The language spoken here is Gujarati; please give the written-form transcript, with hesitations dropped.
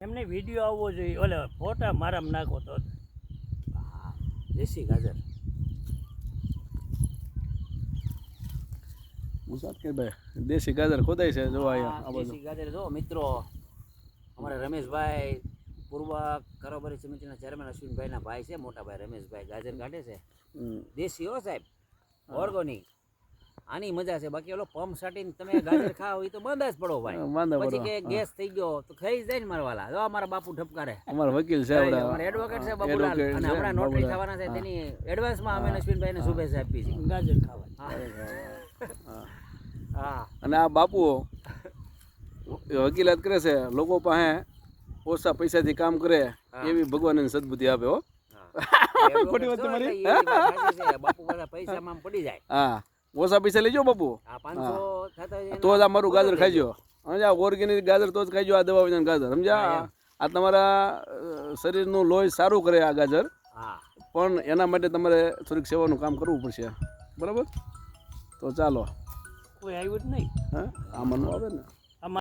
એમને વિડીયો આવવો જોઈએ, ઓલે ફોટા મારામાં નાખો તો. હા, દેશી ગાજર. મુસાફિરભાઈ દેશી ગાજર ખોદાય છે, જો અહીંયા આ બધું દેશી ગાજર જો મિત્રો, અમારા રમેશભાઈ પૂર્વ કારોબારી સમિતિના ચેરમેન અશ્વિનભાઈના ભાઈ છે, મોટા ભાઈ રમેશભાઈ ગાજર કાઢે છે. દેશી હો સાહેબ, ઓર્ગોનિક. આની મજા છે. બાકી ઓલો પંપ સાટીને તમે ગાજર ખાઓ એ તો બંધ જ પડો ભાઈ. પછી કે ગેસ થઈ ગયો તો ખાઈ જાય ને મારા વાલા. જો અમારા બાપુ ઠપકારે, અમારા વકીલ છે, અમારા એડવોકેટ છે બાબુલાલ, અને હમણાં નોટરી થવાના છે, તેની એડવાન્સમાં અમે અશ્વિનભાઈને શુભેચ્છા આપી છે ગાજર ખાવા. હા. અને આ બાપુઓ વકીલાત કરે છે, લોકો પાસે ઓછા પૈસાથી કામ કરે એવી ભગવાન સદબુદ્ધિ આપે. હો ખોટી વાત તમારી. બાપુ બધા પૈસામાં પડી જાય. હા, ઓછા પૈસા લેજો બાપુ, 500 થતા તો જ આ મારું ગાજર ખાઈજો. સમજ્યા? ઓર્ગેનિક ગાજર તો જ ખાઈજો, આ દવા વિના ગાજર. સમજ્યા? આ તમારા શરીરનું લોહી સારું કરે આ ગાજર, પણ એના માટે તમારે થોડીક સેવાનું કામ કરવું પડશે. બરાબર? તો ચાલો. કોઈ આવ્યું જ નહીં. હા, આમાં આવે ને.